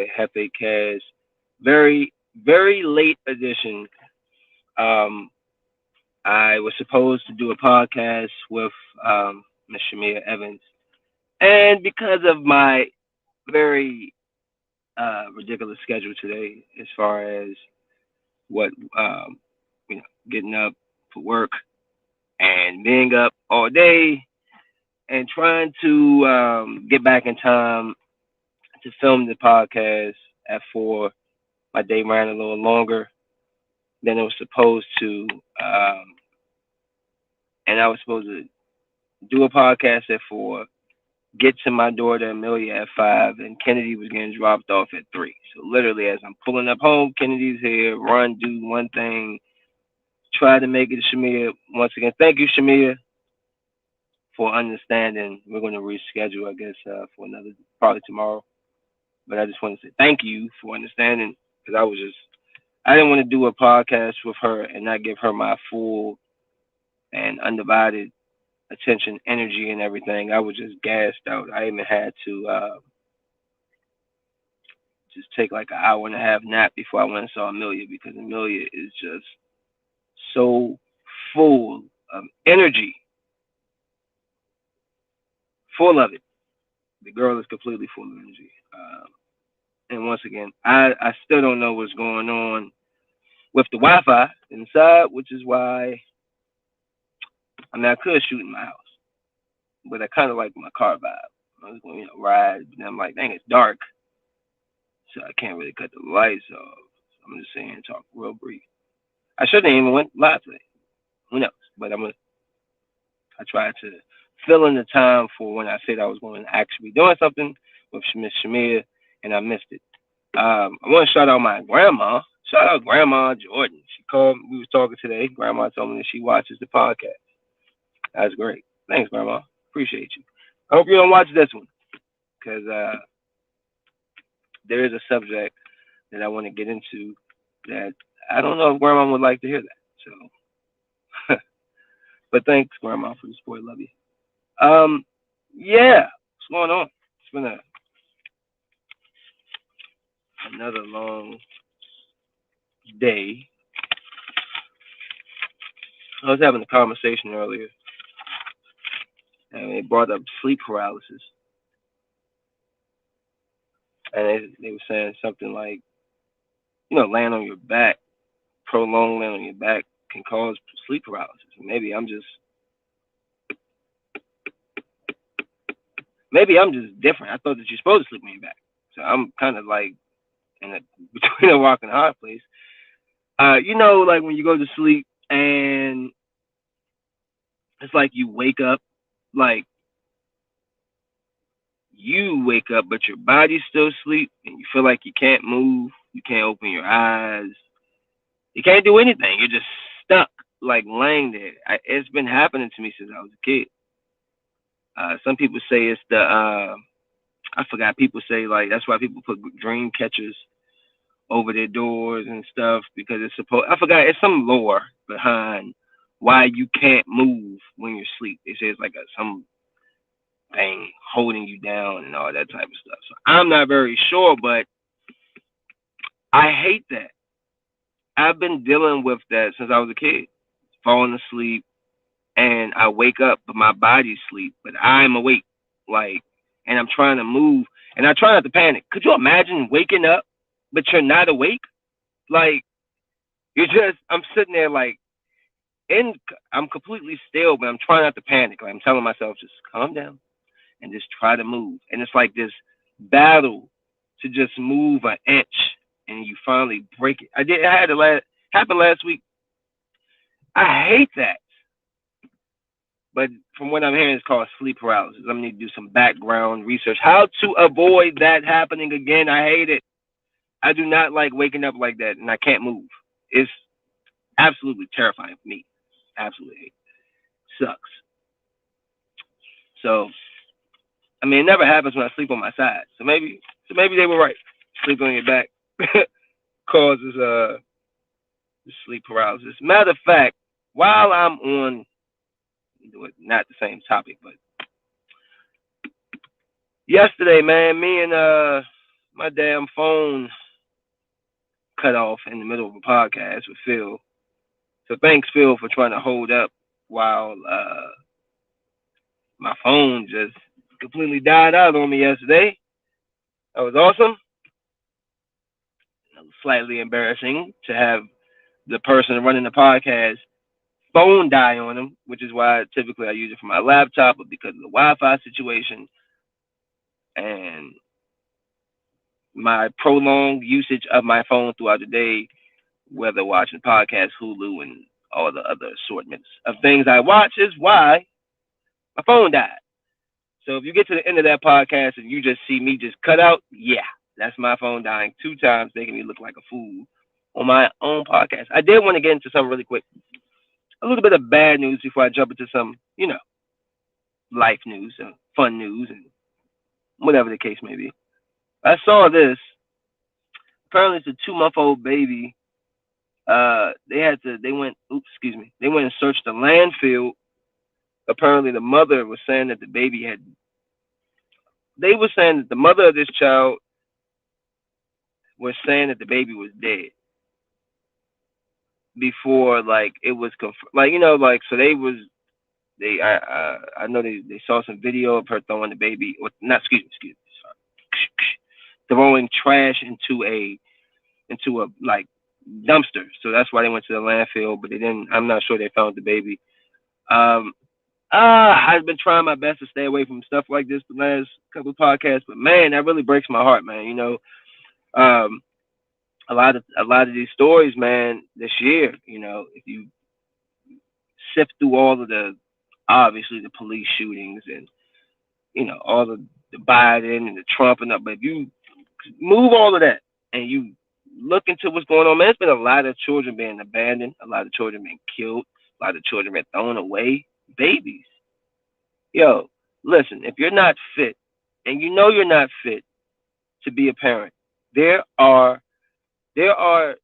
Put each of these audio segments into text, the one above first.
a JefeCast. Very, very late edition. Um, I was supposed to do a podcast with Miss Shamia Evans, and because of my very ridiculous schedule today, as far as what you know, getting up for work and being up all day and trying to get back in time to film the podcast at 4. My day ran a little longer than it was supposed to, um, and I was supposed to do a podcast at 4, get to my daughter Amelia at 5, and Kennedy was getting dropped off at 3. So literally, as I'm pulling up home, Kennedy's here. Run, do one thing, try to make it to Shamia. Once again, thank you, Shamia, for understanding. We're going to reschedule, I guess, for another, probably tomorrow. But I just want to say thank you for understanding because I didn't want to do a podcast with her and not give her my full and undivided attention, energy, and everything. I was just gassed out. I even had to just take like an hour and a half nap before I went and saw Amelia because Amelia is just so full of energy, full of it. The girl is completely full of energy. And once again, I still don't know what's going on with the Wi-Fi inside, which is why I mean I could shoot in my house, but I kind of like my car vibe. I was going to ride, but then I'm like, dang, it's dark, so I can't really cut the lights off. So I'm just saying, talk real brief. I shouldn't have even went live today. Who knows? But I tried to fill in the time for when I said I was going to actually be doing something with Miss Shamia, and I missed it. I want to shout out my grandma. Shout out Grandma Jordan. She called. We was talking today. Grandma told me that she watches the podcast. That's great. Thanks, Grandma. Appreciate you. I hope you don't watch this one because there is a subject that I want to get into that I don't know if Grandma would like to hear that. So, but thanks, Grandma, for the support. Love you. Um, yeah, what's going on? It's been another long day. I was having a conversation earlier, and they brought up sleep paralysis, and they were saying something like, laying on your back, prolonged laying on your back can cause sleep paralysis. Maybe I'm just different. I thought that you're supposed to sleep on your back, so I'm kind of like in a between a rock and a hard place. Like when you go to sleep and it's like you wake up, like you wake up, but your body's still asleep, and you feel like you can't move, you can't open your eyes, you can't do anything. You're just stuck, like laying there. It's been happening to me since I was a kid. Some people say it's the I forgot. People say like that's why people put dream catchers over their doors and stuff because it's supposed. I forgot. It's some lore behind why you can't move when you're asleep. They say it's like some thing holding you down and all that type of stuff. So I'm not very sure, but I hate that. I've been dealing with that since I was a kid, falling asleep, and I wake up, but my body's asleep, but I'm awake, like, and I'm trying to move, and I try not to panic. Could you imagine waking up, but you're not awake? Like, I'm sitting there, like, I'm completely still, but I'm trying not to panic. Like, I'm telling myself, just calm down and just try to move. And it's like this battle to just move an inch, and you finally break it. I had it happen last week. I hate that. But from what I'm hearing, it's called sleep paralysis. I'm going to need to do some background research. How to avoid that happening again. I hate it. I do not like waking up like that and I can't move. It's absolutely terrifying for me. Absolutely hate it. Sucks. So, I mean, it never happens when I sleep on my side. So maybe they were right. Sleep on your back causes sleep paralysis. Matter of fact, while I'm on, not the same topic, but yesterday, man, me and my damn phone cut off in the middle of a podcast with Phil. So thanks, Phil, for trying to hold up while my phone just completely died out on me yesterday. That was awesome. Slightly embarrassing to have the person running the podcast phone die on them, which is why typically I use it for my laptop, but because of the Wi-Fi situation and my prolonged usage of my phone throughout the day, whether watching podcasts, Hulu, and all the other assortments of things I watch, is why my phone died. So if you get to the end of that podcast and you just see me just cut out, yeah, that's my phone dying 2 times, making me look like a fool on my own podcast. I did want to get into something really quick. A little bit of bad news before I jump into some, life news, fun news, and whatever the case may be. I saw this. Apparently, it's a 2-month-old baby. They went, excuse me, they went and searched the landfill. Apparently, the mother was saying that they were saying that the mother of this child was saying that the baby was dead before, like, it was confirmed. Like, so I know they saw some video of her throwing the baby, or not, excuse me, sorry, throwing trash into a like dumpster. So that's why they went to the landfill, but they didn't. I'm not sure they found the baby. Um, I've been trying my best to stay away from stuff like this the last couple of podcasts, but man, that really breaks my heart, man. Um, a lot of these stories, man, this year, if you sift through all of the obviously the police shootings and all the Biden and the Trump and that, but if you move all of that and you look into what's going on, man, there's been a lot of children being abandoned, a lot of children being killed, a lot of children being thrown away, babies. Yo, listen, if you're not fit and you know you're not fit to be a parent, there are there are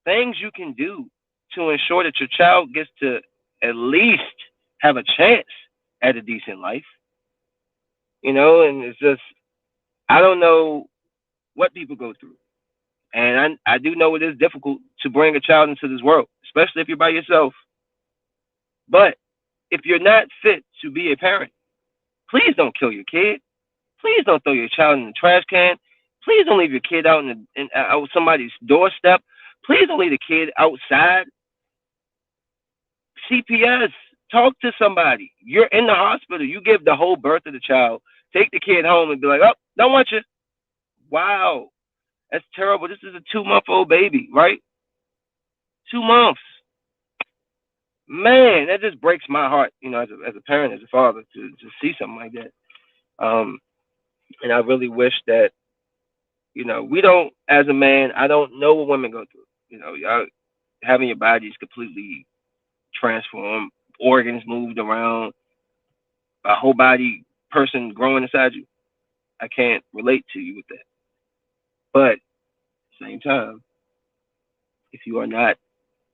things you can do to ensure that your child gets to at least have a chance at a decent life. And it's just I don't know what people go through. And I do know it is difficult to bring a child into this world, especially if you're by yourself. But if you're not fit to be a parent, please don't kill your kid. Please don't throw your child in the trash can. Please don't leave your kid out out somebody's doorstep. Please don't leave the kid outside. CPS. Talk to somebody. You're in the hospital. You give the whole birth of the child. Take the kid home and be like, oh, don't want you. Wow. That's terrible. This is a 2-month-old baby, right? 2 months. Man, that just breaks my heart, as a parent, as a father, to see something like that. And I really wish that, we don't, as a man, I don't know what women go through. Y'all having your bodies completely transformed, organs moved around, a whole body person growing inside you. I can't relate to you with that. But at the same time, if you are not,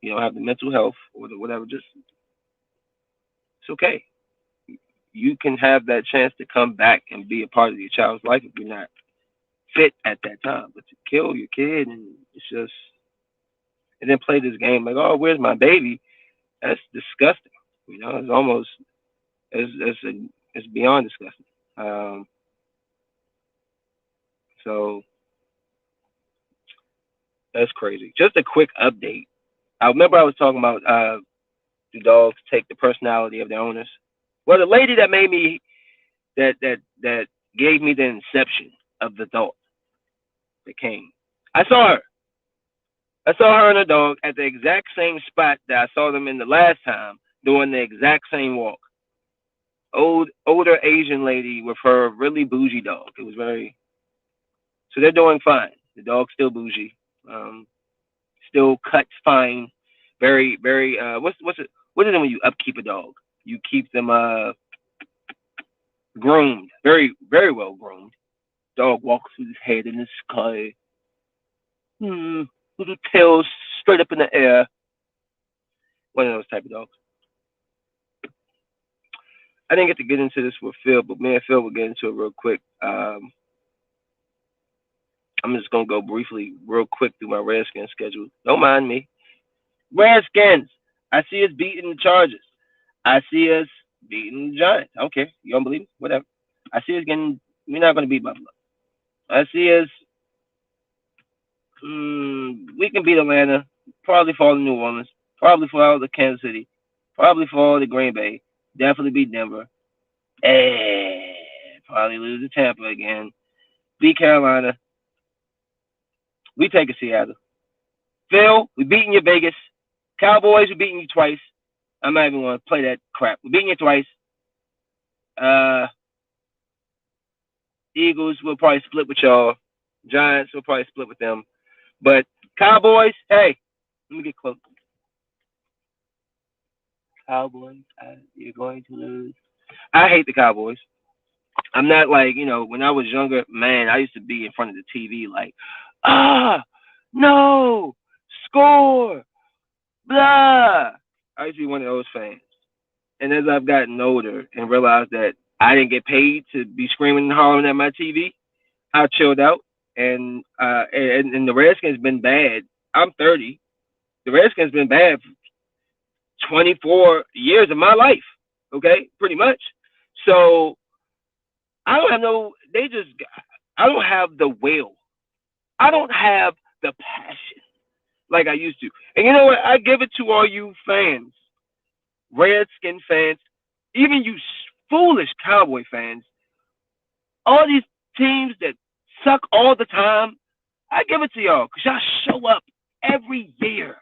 you don't have the mental health or the whatever, just it's okay. You can have that chance to come back and be a part of your child's life if you're not fit at that time. But to kill your kid and it's just and then play this game like, oh, where's my baby? That's disgusting. It's almost it's beyond disgusting. So that's crazy. Just a quick update. I remember I was talking about do dogs take the personality of their owners? Well, the lady that made me that gave me the inception of the thought that came. I saw her. I saw her and her dog at the exact same spot that I saw them in the last time doing the exact same walk. Older Asian lady with her really bougie dog. It was very so they're doing fine. The dog's still bougie. Um, Still cuts fine. Very, very what's it what is it when you upkeep a dog? You keep them groomed. Very, very well groomed. Dog walks with his head in the sky. Little tail straight up in the air. One of those type of dogs. I didn't get to get into this with Phil, but me and Phil will get into it real quick. I'm just gonna go briefly, real quick through my Redskins schedule. Don't mind me. Redskins. I see us beating the Chargers. I see us beating the Giants. Okay, you don't believe me? Whatever. I see us getting. We're not gonna beat Buffalo. I see us. We can beat Atlanta. Probably fall to New Orleans. Probably fall to Kansas City. Probably fall to Green Bay. Definitely beat Denver. Probably lose to Tampa again. Beat Carolina. We take a Seattle. Phil, we beating you Vegas. Cowboys, we beating you twice. I'm not even going to play that crap. We beating you twice. Uh, Eagles, we'll probably split with y'all. Giants, we'll probably split with them. But Cowboys, hey, let me get close. Cowboys, you're going to lose. I hate the Cowboys. I'm not like, when I was younger, man, I used to be in front of the TV like, ah, no, score, blah. I used to be one of those fans. And as I've gotten older and realized that I didn't get paid to be screaming and hollering at my TV, I chilled out. And the Redskins been bad. I'm 30. The Redskins been bad for 24 years of my life. Okay, pretty much. So I don't have no. I don't have the will. I don't have the passion like I used to. And you know what? I give it to all you fans, Redskin fans, even you foolish Cowboy fans, all these teams that suck all the time. I give it to y'all because y'all show up every year.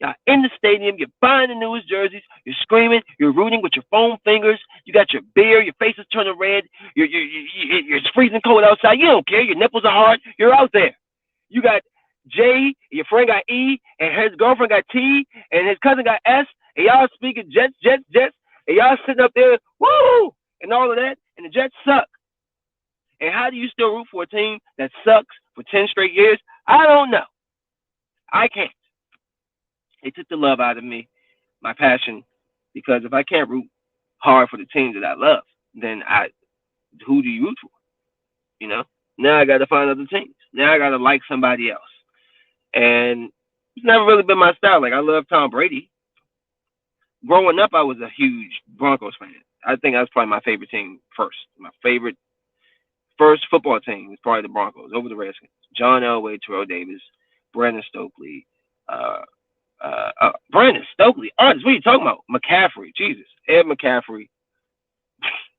Y'all in the stadium, you're buying the newest jerseys, you're screaming, you're rooting with your foam fingers, you got your beer, your face is turning red, you're freezing cold outside, you don't care, your nipples are hard, you're out there. You got J, your friend got E, and his girlfriend got T, and his cousin got S, and y'all speaking Jets, and y'all sitting up there, woo, and all of that, and the Jets suck. And how do you still root for a team that sucks for 10 straight years? I don't know. I can't. It took the love out of me, my passion, because if I can't root hard for the team that I love, then who do you root for? You know? Now I got to find other teams. Now I got to like somebody else. And it's never really been my style. Like, I love Tom Brady. Growing up, I was a huge Broncos fan. I think that's probably my favorite team first. My favorite first football team was probably the Broncos over the Redskins. John Elway, Terrell Davis, Brandon Stokely, Brandon Stokely. Honest, what are you talking about? McCaffrey, Jesus, Ed McCaffrey.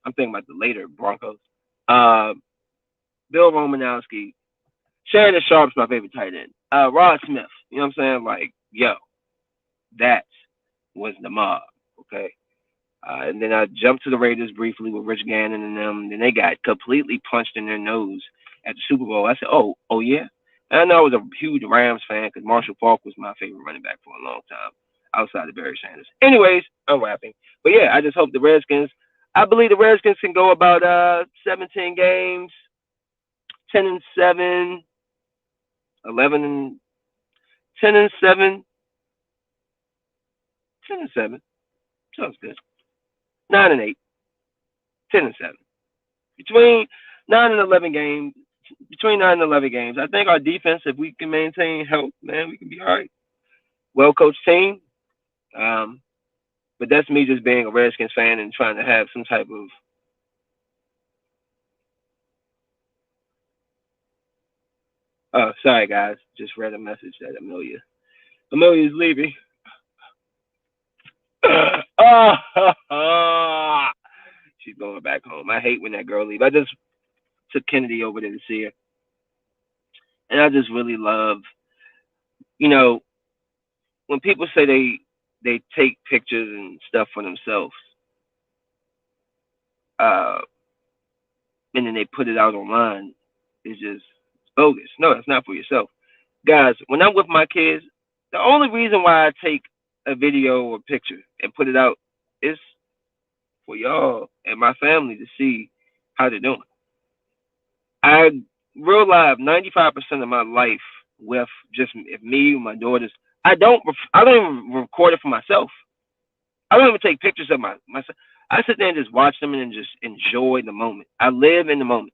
I'm thinking about the later Broncos. Bill Romanowski, Shannon Sharp's my favorite tight end. Rod Smith. You know what I'm saying? Like, yo, that was the mob. Okay. And then I jumped to the Raiders briefly with Rich Gannon and them. Then they got completely punched in their nose at the Super Bowl. I said, oh yeah. And I know I was a huge Rams fan because Marshall Faulk was my favorite running back for a long time, outside of Barry Sanders. Anyways, I'm rapping. But yeah, I just hope the Redskins. I believe the Redskins can go about 17 games, 10-7, 11 and 10-7, 10-7. Sounds good. 9-8, 10-7. Between 9 and 11 games, between 9 and 11 games, I think our defense, if we can maintain health, man, we can be all right. Well coached team. But that's me just being a Redskins fan and trying to have some type of. Oh, sorry guys, just read a message that Amelia's leaving. She's going back home. I hate when that girl leaves. I just took Kennedy over there to see her, and I just really love, you know, when people say they take pictures and stuff for themselves, uh, and then they put it out online, it's just bogus. No, it's not for yourself, guys. When I'm with my kids, the only reason why I take a video or picture and put it out is for y'all and my family to see how they're doing. I real live 95% of my life with just me, my daughters. I don't even record it for myself. I don't even take pictures of myself. I sit there and just watch them and just enjoy the moment. I live in the moment.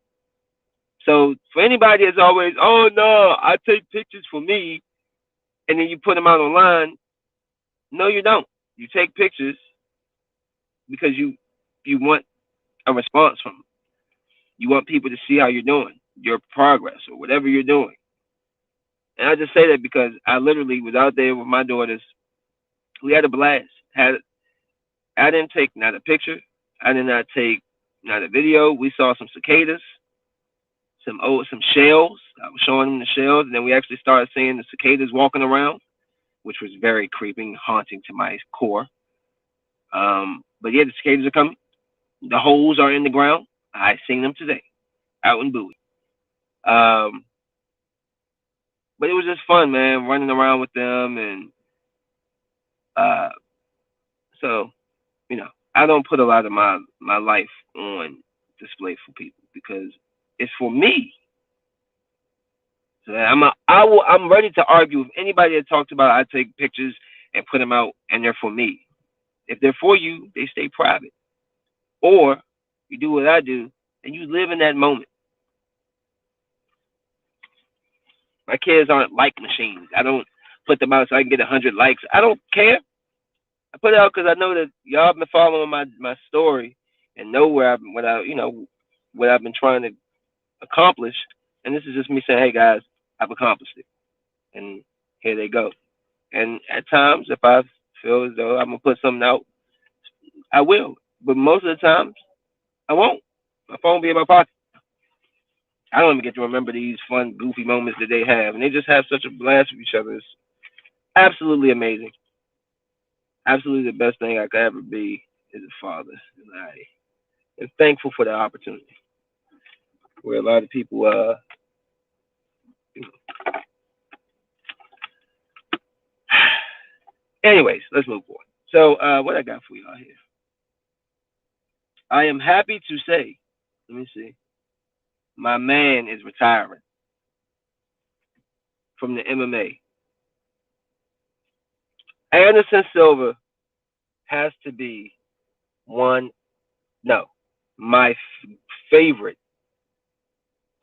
So for anybody that's always, oh no, I take pictures for me, and then you put them out online. No, you don't. You take pictures because you want a response from them. You want people to see how you're doing, your progress, or whatever you're doing. And I just say that because I literally was out there with my daughters. We had a blast. I didn't take not a picture. I did not take not a video. We saw some cicadas, some shells. I was showing them the shells, and then we actually started seeing the cicadas walking around, which was very creeping, haunting to my core. But yeah, the cicadas are coming. The holes are in the ground. I seen them today out in Bowie. Um, but it was just fun, man, running around with them, and uh, so I don't put a lot of my life on display for people because it's for me. So I'm ready to argue with anybody that talks about I take pictures and put them out and they're for me. If they're for you, they stay private. Or you do what I do and you live in that moment. My kids aren't like machines. I don't put them out so I can get 100 likes. I don't care. I put it out because I know that y'all been following my story and know what I've been trying to accomplish. And this is just me saying, hey guys, I've accomplished it, and here they go. And at times, if I feel as though I'm gonna put something out, I will. But most of the times, I won't. My phone will be in my pocket. I don't even get to remember these fun, goofy moments that they have, and they just have such a blast with each other. It's absolutely amazing. Absolutely the best thing I could ever be is a father, and I am thankful for the opportunity. Where a lot of people, you know. Anyways, let's move on. So, what I got for y'all here? I am happy to say, let me see, my man is retiring from the MMA. Anderson Silva has to be one, no, my favorite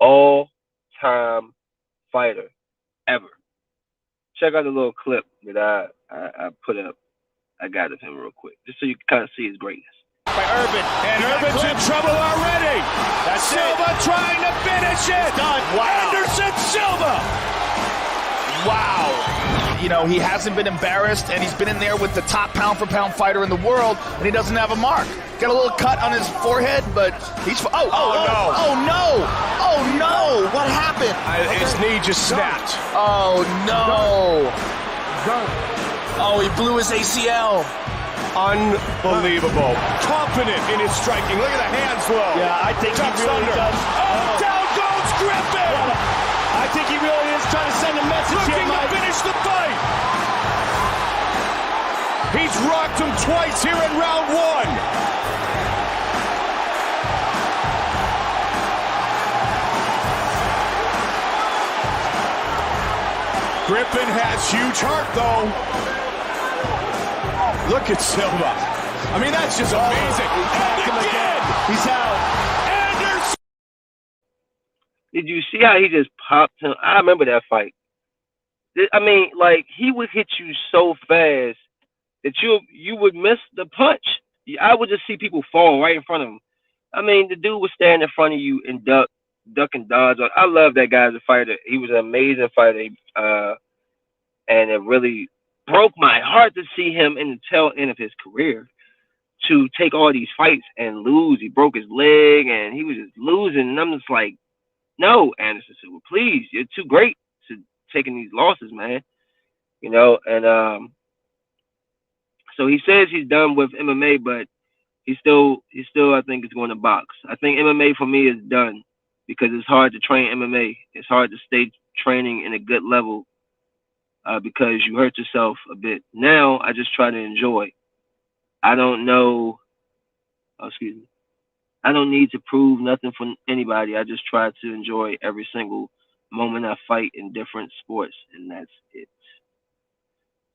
all time fighter ever. Check out the little clip that I put up. I got of him real quick, just so you can kind of see his greatness. By Urban, and Urban's in trouble already. That's Silva trying to finish it. Done. Wow. Anderson Silva. Wow. You know, he hasn't been embarrassed, and he's been in there with the top pound-for-pound fighter in the world, and he doesn't have a mark. Got a little cut on his forehead, but he's... No. Oh, no. What happened? His knee just snapped. Oh, no. Oh, he blew his ACL. Unbelievable. Confident in his striking. Look at the hands flow. Yeah, I think he really does. Oh, down goes Griffin. I think he really is trying to send a message here, Looking to finish the fight. He's rocked him twice here in round one. Griffin has huge heart, though. Look at Silva. I mean, that's just amazing. And again, he's out. Anderson. Did you see how he just popped him? I remember that fight. I mean, like, he would hit you so fast that you would miss the punch. I would just see people fall right in front of him. I mean, the dude would stand in front of you and duck and dodge. I love that guy as a fighter. He was an amazing fighter, and it really broke my heart to see him in the tail end of his career to take all these fights and lose. He broke his leg, and he was just losing. And I'm just like, no, Anderson Silva, please, you're too great to taking these losses, man. And so he says he's done with MMA, but he still I think is going to box. I think MMA for me is done because it's hard to train MMA. It's hard to stay training in a good level because you hurt yourself a bit. Now I just try to enjoy. I don't know. Excuse me. I don't need to prove nothing for anybody. I just try to enjoy every single moment I fight in different sports, and that's it.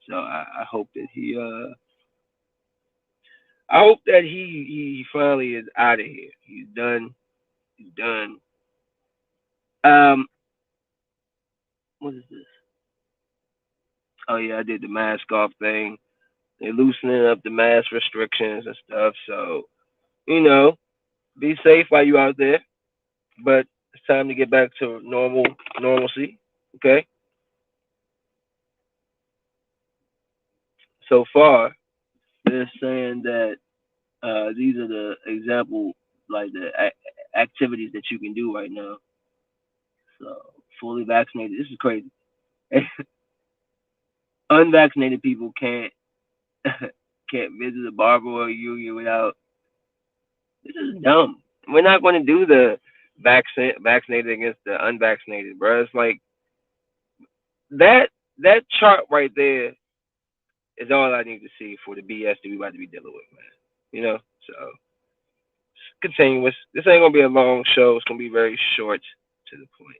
So I hope that he finally is out of here. He's done. He's done. Um, what is this? Oh yeah, I did the mask off thing. They're loosening up the mask restrictions and stuff. So you know, be safe while you out there. But it's time to get back to normalcy. Okay. So far, they're saying that these are the example, like the activities that you can do right now. So fully vaccinated. This is crazy. Unvaccinated people can't can't visit a barber or a union without. This is dumb. We're not going to do the vaccinated against the unvaccinated, bro. It's like that that chart right there is all I need to see for the BS that we about to be dealing with, man. You know, so it's continuous. This ain't gonna be a long show. It's gonna be very short to the point.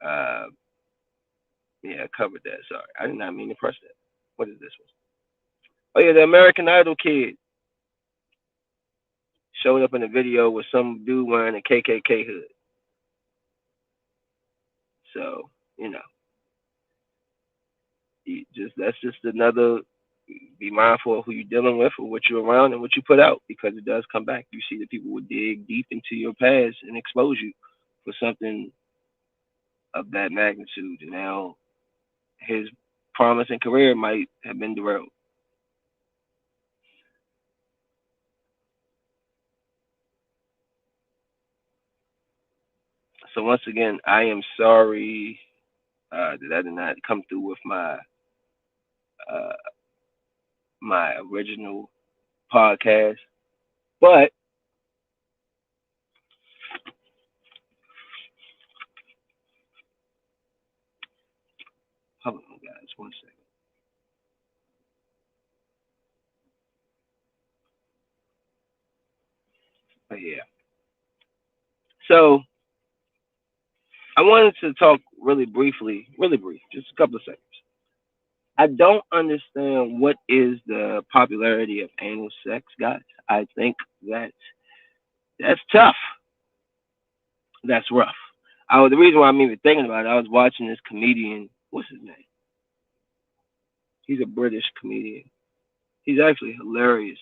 Uh, yeah, I covered that. Sorry, I did not mean to press that. What is this one? Oh yeah, the American Idol kid showed up in a video with some dude wearing a KKK hood. So you know, that's just another. Be mindful of who you're dealing with, or what you're around, and what you put out, because it does come back. You see that people will dig deep into your past and expose you for something of that magnitude. And now his promising career might have been derailed. So once again, I am sorry that I did not come through with uh, my original podcast, but hold on, guys, 1 second. But yeah, so I wanted to talk really brief, just a couple of seconds. I don't understand what is the popularity of anal sex, guys. I think that's tough. That's rough. The reason why I'm even thinking about it, I was watching this comedian. What's his name? He's a British comedian. He's actually hilarious,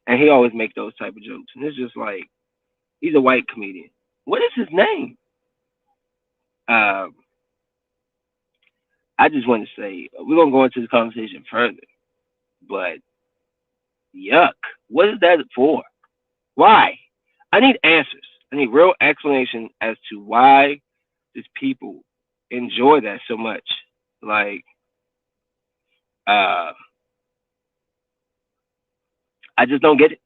and he always make those type of jokes. And it's just like he's a white comedian. What is his name? Um, I just want to say we're gonna go into the conversation further, but yuck. What is that for? Why? I need answers. I need real explanation as to why these people enjoy that so much. Like, uh, I just don't get it.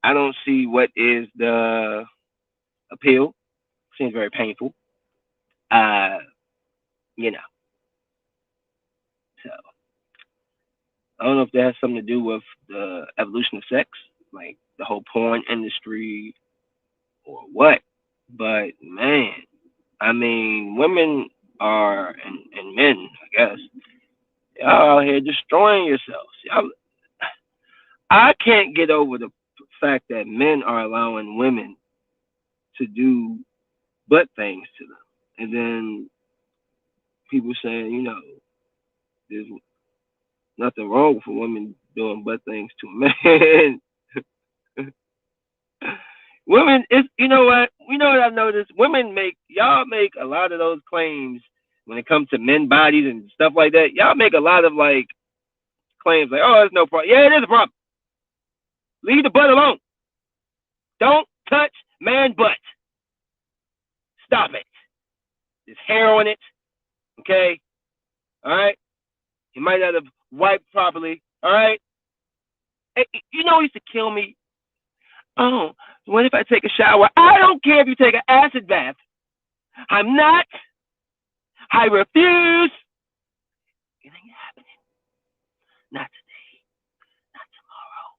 I don't see what is the appeal. Seems very painful. Uh, you know, so I don't know if that has something to do with the evolution of sex, like the whole porn industry or what. But man, I mean, women are and men, I guess, y'all out here destroying yourselves. Y'all, I can't get over the fact that men are allowing women to do butt things to them, and then people saying, there's nothing wrong with a woman doing butt things to a man. Women, it's you know what I've noticed. Women y'all make a lot of those claims when it comes to men bodies and stuff like that. Y'all make a lot of like claims like, oh, there's no problem. Yeah, it is a problem. Leave the butt alone. Don't touch man butt. Stop it. There's hair on it. Okay. All right. You might not have wiped properly. All right. Hey, you know what used to kill me? Oh, what if I take a shower? I don't care if you take an acid bath. I'm not. I refuse. It ain't happening. Not today. Not tomorrow.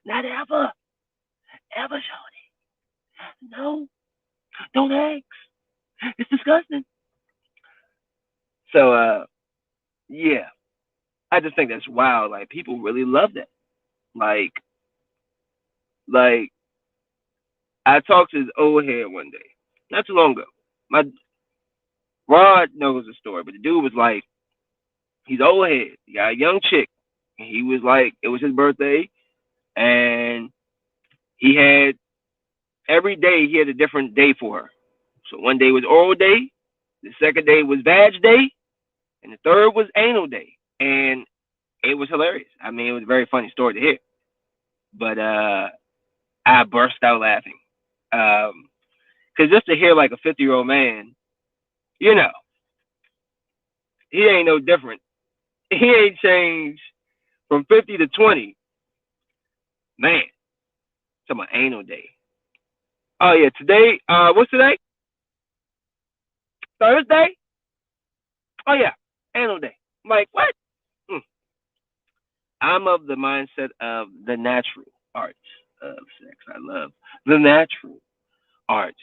Not ever. Ever, Shorty. No. Don't ask. It's disgusting. So, yeah. I just think that's wild. Like, people really love that. Like, I talked to this old head one day. not too long ago. My Rod knows the story, but the dude was like, he's old head. He got a young chick. And he was like, it was his birthday, and he had every day he had a different day for her. So one day was oral day, the second day was vag day, and the third was anal day. And it was hilarious. I mean, it was a very funny story to hear. But I burst out laughing. Because just to hear like a 50-year-old man, you know, he ain't no different. He ain't changed from 50 to 20. Man, talking about anal day. Oh, yeah, today, what's today? Thursday? Oh, yeah, anal day. I'm like, what? Mm. I'm of the mindset of the natural arts of sex. I love the natural arts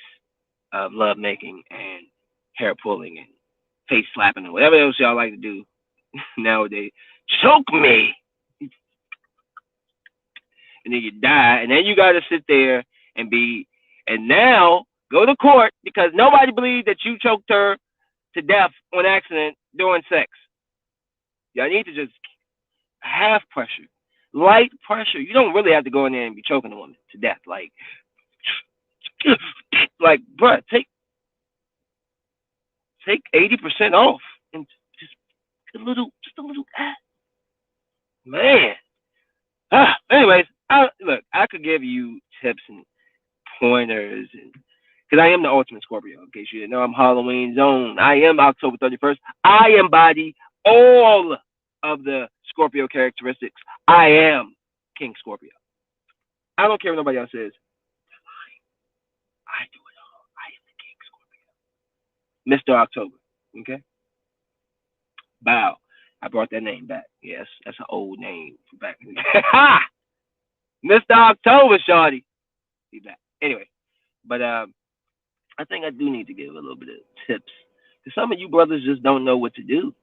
of love making and hair pulling and face slapping and whatever else y'all like to do nowadays. Choke me, and then you die, and then you got to sit there and be, and now go to court because nobody believed that you choked her to death on accident during sex. Y'all need to just have pressure, light pressure. You don't really have to go in there and be choking a woman to death, like, bruh, take 80% off and just a little, man. Anyways, I could give you tips and pointers, and because I am the ultimate Scorpio. In case you didn't know, I'm Halloween zone. I am October 31st. I embody all of the Scorpio characteristics. I am King Scorpio. I don't care what nobody else says. I do it all. I am the King Scorpio. Mr. October. Okay? Bow. I brought that name back. Yes, that's an old name from back in the day. Ha! Mr. October, shawty. Be back. Anyway, but I think I do need to give a little bit of tips. Because some of you brothers just don't know what to do.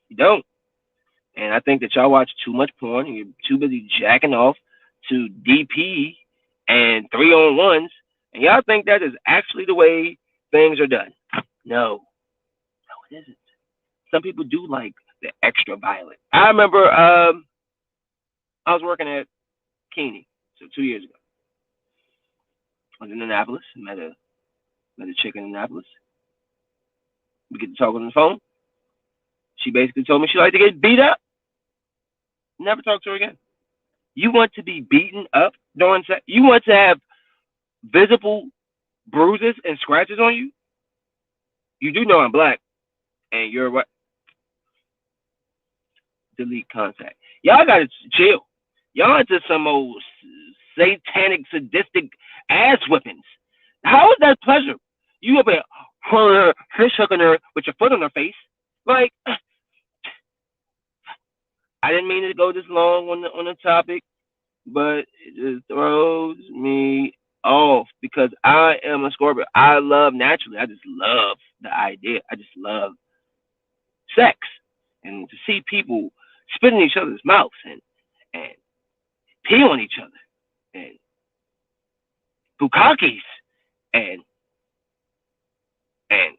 You don't. And I think that y'all watch too much porn and you're too busy jacking off to DP and 3-on-1s. And y'all think that is actually the way things are done. No. No, it isn't. Some people do like the extra violent. I remember I was working at Keeney, so 2 years ago. I was in Annapolis, met a chick in Annapolis. We get to talk on the phone. She basically told me she liked to get beat up. Never talk to her again. You want to be beaten up during sex? You want to have visible bruises and scratches on you? You do know I'm black, and you're what? Delete contact. Y'all gotta chill. Y'all into some old satanic, sadistic ass whippings. How is that pleasure? You up there pulling her, fish hooking her with your foot on her face? Like, I didn't mean to go this long on the topic, but it just throws me off because I am a Scorpio. I love naturally. I just love the idea. I just love sex and to see people spit in each other's mouths and pee on each other and bukakis and and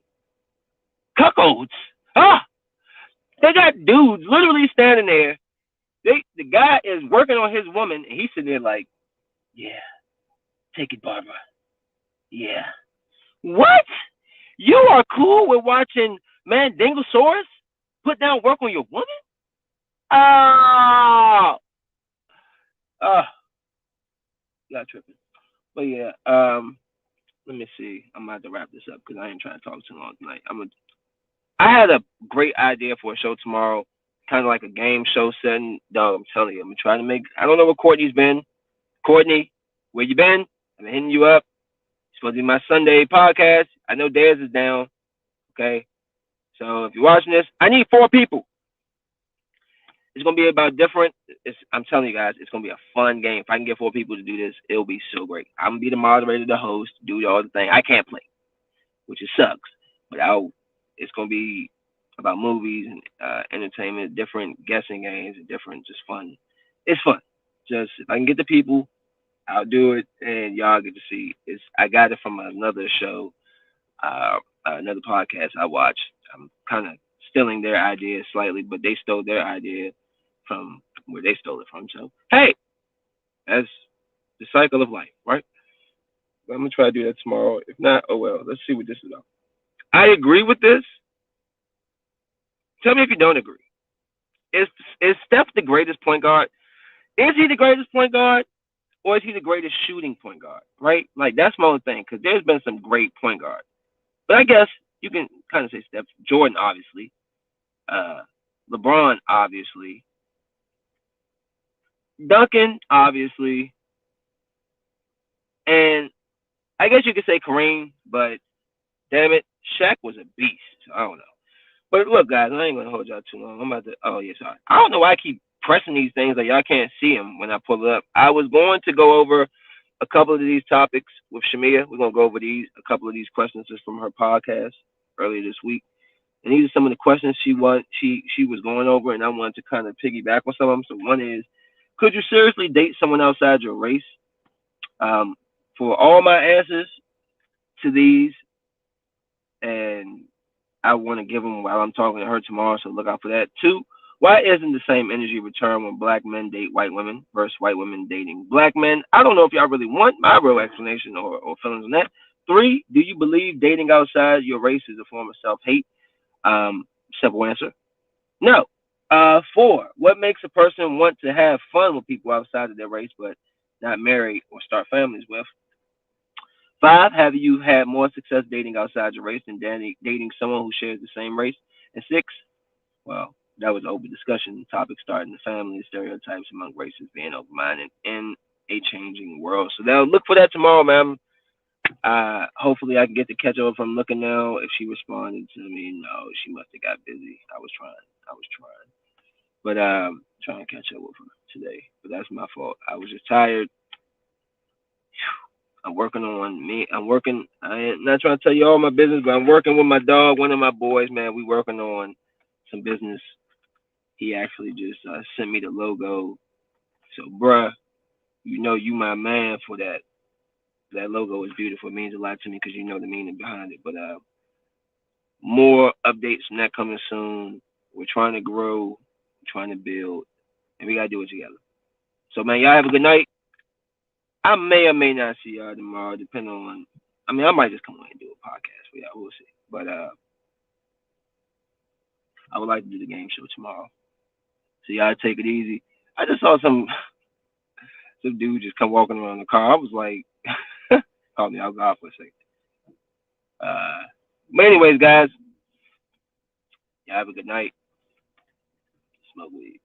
cuckolds. Ah, they got dudes literally standing there. The guy is working on his woman and he's sitting there like, yeah, take it, Barbara. Yeah. What? You are cool with watching Mandingosaurus put down work on your woman? Oh, oh, y'all tripping. But yeah, let me see. I'm about to wrap this up because I ain't trying to talk too long tonight. I had a great idea for a show tomorrow, kind of like a game show setting. Dog, I'm telling you, I'm trying to make. I don't know where Courtney's been. Courtney, where you been? I'm hitting you up. It's supposed to be my Sunday podcast. I know Daz is down. Okay, so if you're watching this, I need 4 people. It's gonna be about different. I'm telling you guys, it's gonna be a fun game. If I can get 4 people to do this, it'll be so great. I'm gonna be the moderator, the host, do all the thing. I can't play, which it sucks, but it's gonna be about movies and entertainment, different guessing games, and different just fun. It's fun. Just if I can get the people, I'll do it, and y'all get to see. I got it from another show. Uh, Another podcast I watched. I'm kind of stealing their idea slightly, but they stole their idea from where they stole it from. So hey, that's the cycle of life, right? I'm gonna try to do that tomorrow. If not, oh well. Let's see what this is about. I agree with this. Tell me if you don't agree. Is is Steph the greatest point guard? Is he the greatest point guard, or is he the greatest shooting point guard? Right? Like that's my own thing. Because there's been some great point guards, but I guess you can kind of say Steph, Jordan, obviously, uh, LeBron, obviously, Duncan, obviously, and I guess you could say Kareem. But damn it, Shaq was a beast. So I don't know. But look, guys, I ain't gonna hold y'all too long. I'm about to. Oh yeah, sorry. I don't know why I keep pressing these things like y'all can't see them when I pull it up. I was going to go over a couple of these topics with Shamia. We're gonna go over a couple of these questions just from her podcast earlier this week, and these are some of the questions she was going over, and I wanted to kind of piggyback on some of them. So one is, could you seriously date someone outside your race? Um, for all my answers to these, and I want to give them while I'm talking to her tomorrow, so look out for that. Two, why isn't the same energy returned when black men date white women versus white women dating black men? I don't know if y'all really want my real explanation or feelings on that. Three, do you believe dating outside your race is a form of self hate? Simple answer, no. Four, what makes a person want to have fun with people outside of their race but not marry or start families with? Five, have you had more success dating outside your race than dating someone who shares the same race? And six, well, that was an open discussion topic starting the family and stereotypes among races being open minded in a changing world. So now look for that tomorrow, ma'am. Hopefully I can get the catch up if I'm looking now. If she responded to me, no, she must have got busy. I was trying. I was trying. But trying to catch up with her today. But that's my fault. I was just tired. I'm working on me. I'm working. I ain't not trying to tell you all my business, but I'm working with my dog, one of my boys, man. We working on some business. He actually just sent me the logo. So, bruh, you know you my man for that. That logo is beautiful. It means a lot to me because you know the meaning behind it. But more updates from that coming soon. We're trying to grow, we're trying to build, and we gotta do it together. So, man, y'all have a good night. I may or may not see y'all tomorrow, depending on. I mean, I might just come on and do a podcast for y'all. We'll see. But I would like to do the game show tomorrow. So y'all take it easy. I just saw some dude just come walking around the car. I was like, caught me out guard for a second. Uh, but anyways, guys, y'all have a good night. Smoke weed.